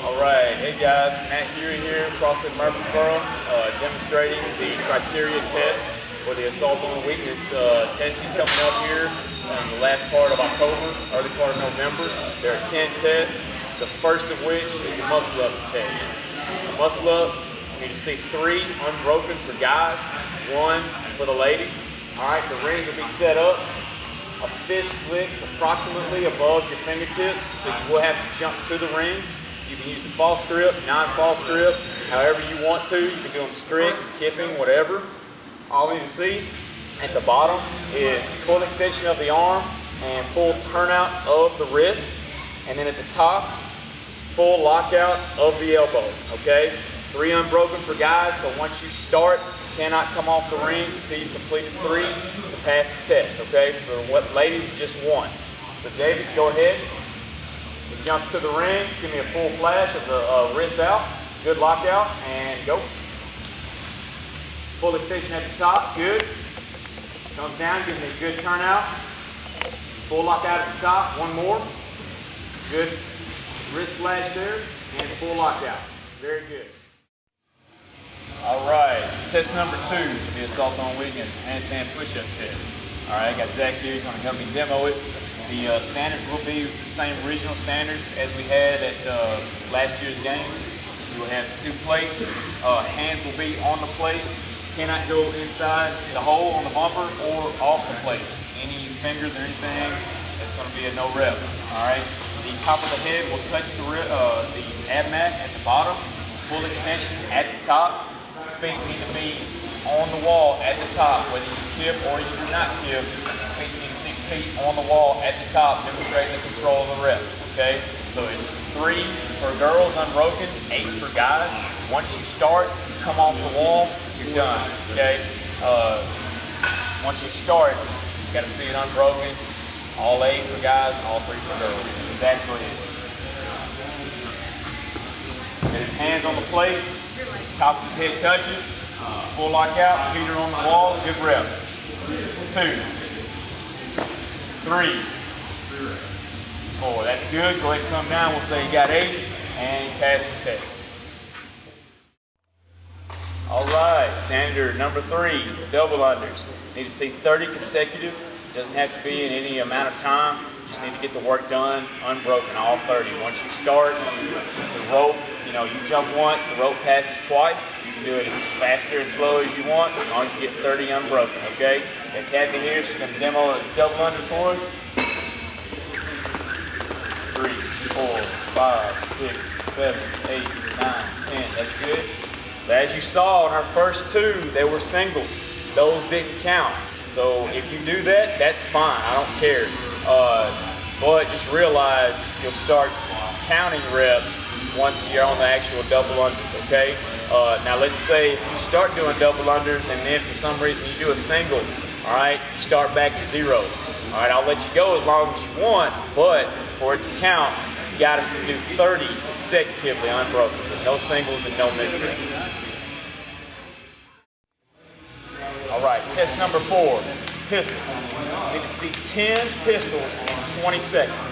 Alright, hey guys, Matt Huey here, CrossFit Murfreesboro, demonstrating the criteria test for the Assault on Weakness testing coming up here in the last part of October, early part of November. There are 10 tests, the first of which is the muscle-up test. The muscle-ups, you need to see 3 unbroken for guys, 1 for the ladies. Alright, the rings will be set up a fist width approximately above your fingertips, so you will have to jump to the rings. You can use the false grip, non-false grip, however you want to. You can do them strict, kipping, whatever. All you need to see at the bottom is full extension of the arm and full turnout of the wrist. And then at the top, full lockout of the elbow. Okay? 3 unbroken for guys, so once you start, you cannot come off the rings until you completed 3 to pass the test. Okay? For what ladies, just 1. So David, go ahead. He jumps to the rings, give me a full flash of the wrist out, good lockout, and go. Full extension at the top, good. Comes down, gives me a good turnout. Full lockout at the top, 1 more. Good wrist flash there, and full lockout. Very good. Alright, test number 2, the Assault on Weakness handstand push-up test. Alright, I got Zach here, he's going to help me demo it. The standards will be the same regional standards as we had at last year's games. We will have 2 plates. Hands will be on the plates. Cannot go inside the hole on the bumper or off the plates. Any fingers or anything, it's going to be a no rep. Alright. The top of the head will touch the ab mat at the bottom. Full extension at the top. Feet need to be on the wall at the top. Whether you kip or you do not kip, feet need to see feet on the wall at the top, demonstrating the control of the rep. Okay? So it's 3 for girls unbroken, 8 for guys. Once you start, come off the wall, you're done. Okay? Once you start, you got to see it unbroken. All 8 for guys and all 3 for girls. Exactly it. Get his hands on the plates, top of his head touches, full lockout, feet are on the wall, good rep. 2. 3, 4. That's good. Go ahead and come down. We'll say you got 8 and you pass the test. Alright, standard number 3, double unders. Need to see 30 consecutive. Doesn't have to be in any amount of time. Just need to get the work done unbroken, all 30. Once you start, the rope, you jump once, the rope passes twice. You can do it as faster and slow as you want, as long as you get 30 unbroken, okay? Got Kathy here, she's going to demo a double under for us. 3, 4, 5, 6, 7, 8, 9, 10. That's good. So as you saw in our first 2, they were singles. Those didn't count. So if you do that, that's fine. I don't care. But just realize you'll start counting reps once you're on the actual double unders, okay? Now let's say if you start doing double unders and then for some reason you do a single, alright, start back at 0. Alright, I'll let you go as long as you want, but for it to count, you got to do 30 consecutively unbroken, with no singles and no misreps. Alright, test number 4, pistols. You need to see 10 pistols in 20 seconds.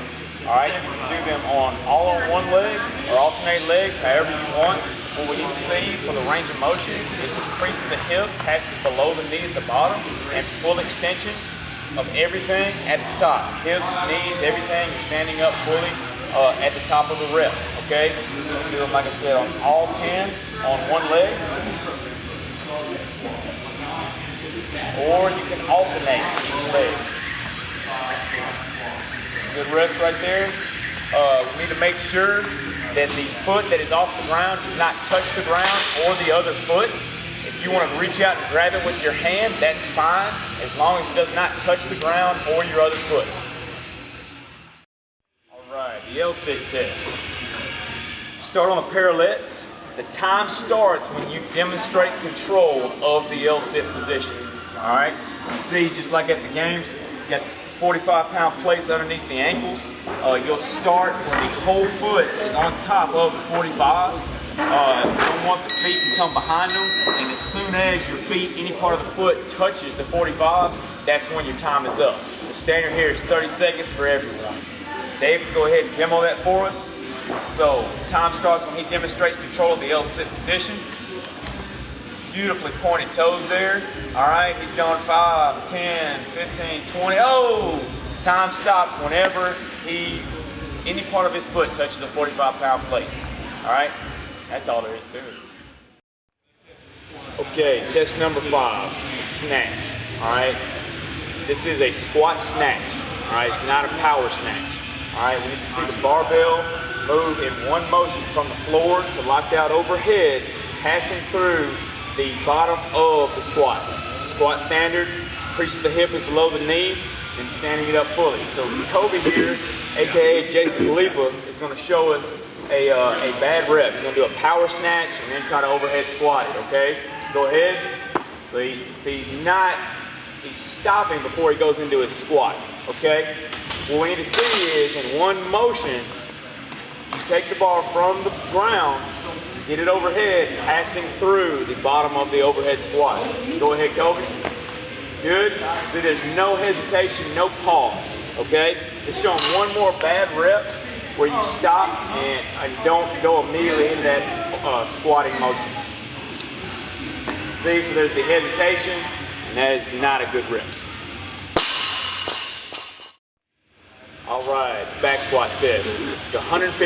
Alright, you can do them all on one leg or alternate legs, however you want. What we need to see for the range of motion is the crease of the hip passes below the knee at the bottom and full extension of everything at the top. Hips, knees, everything, you're standing up fully at the top of the rep. Okay? Do them, like I said, on all 10 on one leg. Or you can alternate each leg. Good reps right there. We need to make sure that the foot that is off the ground does not touch the ground or the other foot. If you want to reach out and grab it with your hand, that's fine, as long as it does not touch the ground or your other foot. Alright, the L-sit test. Start on the parallettes. The time starts when you demonstrate control of the L-sit position. Alright, you see, just like at the games, you got 45-pound plates underneath the ankles. You'll start when the whole foot is on top of the 45s. You don't want the feet to come behind them, and as soon as your feet, any part of the foot touches the 45s, that's when your time is up. The standard here is 30 seconds for everyone. Dave, go ahead and demo that for us. So time starts when he demonstrates control of the L-sit position. Beautifully pointed toes there. All right, he's going 5, 10, 15, 20. Oh! Time stops whenever any part of his foot touches the 45-pound plates. All right, that's all there is to it. Okay, test number 5, snatch. All right, this is a squat snatch. All right, it's not a power snatch. All right, we need to see the barbell move in one motion from the floor to locked out overhead, passing through the bottom of the squat. Squat standard, crease of the hip is below the knee, and standing it up fully. So Kobe here, aka Jason Khalifa, is going to show us a bad rep. He's going to do a power snatch and then try to overhead squat it, okay? So go ahead. So he's stopping before he goes into his squat, okay? What we need to see is in one motion, you take the bar from the ground, get it overhead, passing through the bottom of the overhead squat. Go ahead, Kobe. Good. So there's no hesitation, no pause. Okay? Just show them one more bad rep where you stop and don't go immediately in that squatting motion. See, so there's the hesitation, and that is not a good rep. Alright, back squat test. It's 150%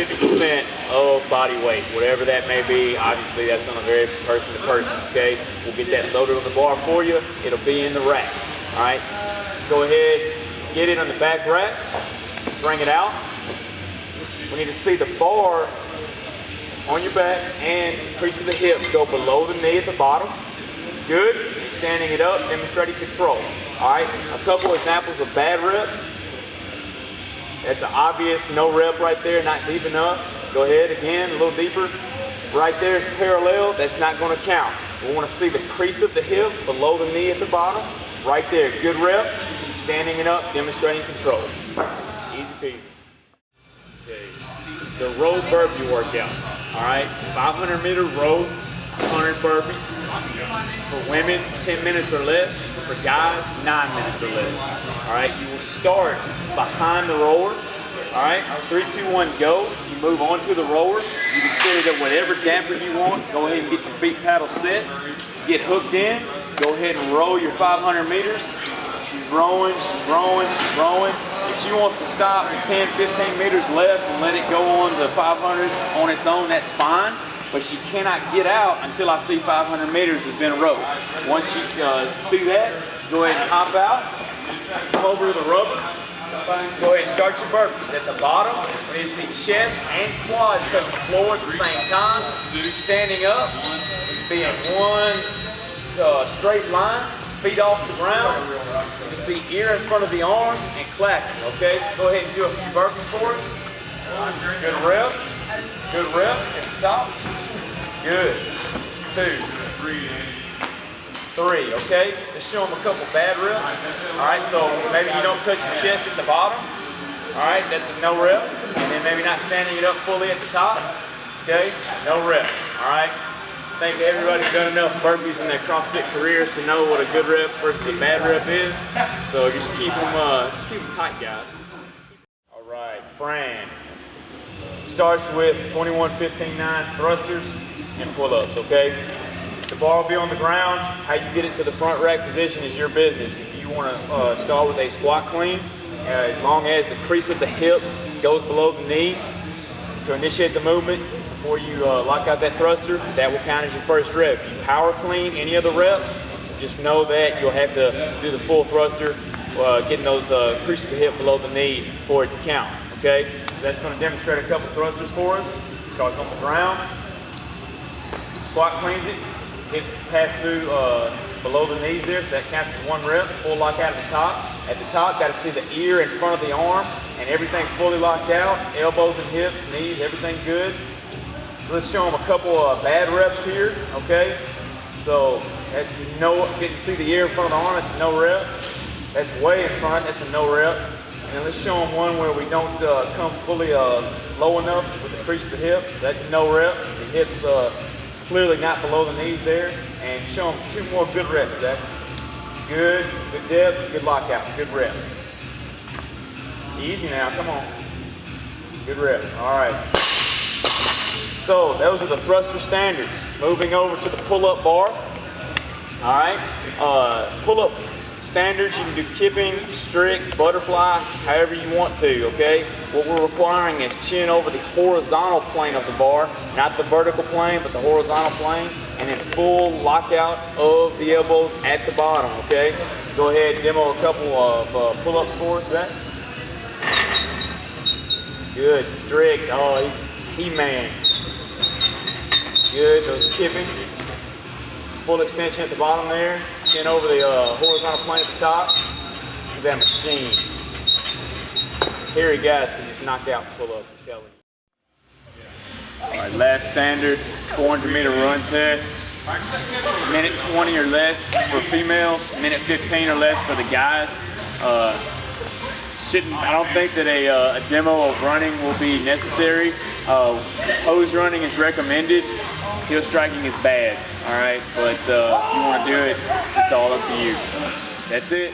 of body weight, whatever that may be. Obviously, that's going to vary from person to person, okay? We'll get that loaded on the bar for you. It'll be in the rack, alright? Go ahead, get it on the back rack, bring it out. We need to see the bar on your back and crease of the hip go below the knee at the bottom. Good. Standing it up, demonstrating control. Alright, a couple examples of bad reps. That's an obvious no rep right there, not deep enough. Go ahead again, a little deeper. Right there is parallel, that's not going to count. We want to see the crease of the hip below the knee at the bottom. Right there, good rep. Standing it up, demonstrating control. Easy peasy. Okay, the row burpee workout. Alright, 500-meter row, 100 burpees. For women, 10 minutes or less. For guys, 9 minutes or less. Alright, you will start behind the rower. Alright, 3, 2, 1, go. You move onto the rower. You can set it at whatever damper you want. Go ahead and get your feet paddle set. Get hooked in. Go ahead and row your 500 meters. She's rowing, she's rowing, she's rowing. If she wants to stop at 10, 15 meters left and let it go on to 500 on its own, that's fine. But she cannot get out until I see 500 meters has been rowed. Once you see that, go ahead and hop out, come over to the rubber. Go ahead and start your burpees. At the bottom, we need to see chest and quads touch the floor at the same time. Standing up, be in one straight line, feet off the ground. You can see ear in front of the arm and clapping. Okay, so go ahead and do a few burpees for us. Good rep. Good rep at the top. Good. 2, 3, okay? Just show them a couple bad reps. Alright, so maybe you don't touch your chest at the bottom. Alright, that's a no rep. And then maybe not standing it up fully at the top. Okay? No rep. Alright? I think everybody's done enough burpees in their CrossFit careers to know what a good rep versus a bad rep is. So just keep them tight, guys. Alright, Fran. Starts with 21, 15, 9 thrusters and pull-ups, okay? The bar will be on the ground. How you get it to the front rack position is your business. If you want to start with a squat clean, as long as the crease of the hip goes below the knee to initiate the movement before you lock out that thruster, that will count as your first rep. If you power clean any of the reps, just know that you'll have to do the full thruster, getting those crease of the hip below the knee for it to count, okay? That's going to demonstrate a couple thrusters for us. Starts on the ground. Squat cleans it. Hips pass through below the knees there, so that counts as one rep. Full lock out at the top. At the top, got to see the ear in front of the arm, and everything fully locked out. Elbows and hips, knees, everything good. So let's show them a couple bad reps here, okay? So that's getting to see the ear in front of the arm, that's a no rep. That's way in front, that's a no rep. And let's show them one where we don't come fully low enough with the crease of the hip. That's a no rep. The hips clearly not below the knees there. And show them 2 more good reps, Zach. Good depth, good lockout, good rep. Easy now, come on. Good rep. All right. So those are the thruster standards. Moving over to the pull-up bar. All right. Pull-up standards, you can do kipping, strict, butterfly, however you want to, okay? What we're requiring is chin over the horizontal plane of the bar, not the vertical plane, but the horizontal plane, and then full lockout of the elbows at the bottom, okay? So go ahead and demo a couple of pull-ups for us, that. Good, strict, oh, he-man. Good, those kipping. Full extension at the bottom there, chin over the horizontal plane at the top. Look at that machine. Hairy guys can just knock out pull-ups, I'm telling you. Alright, last standard, 400 meter run test. Minute 20 or less for females, minute 15 or less for the guys. I don't think that a demo of running will be necessary. Hose running is recommended. Heel striking is bad, alright? But if you want to do it, it's all up to you. That's it.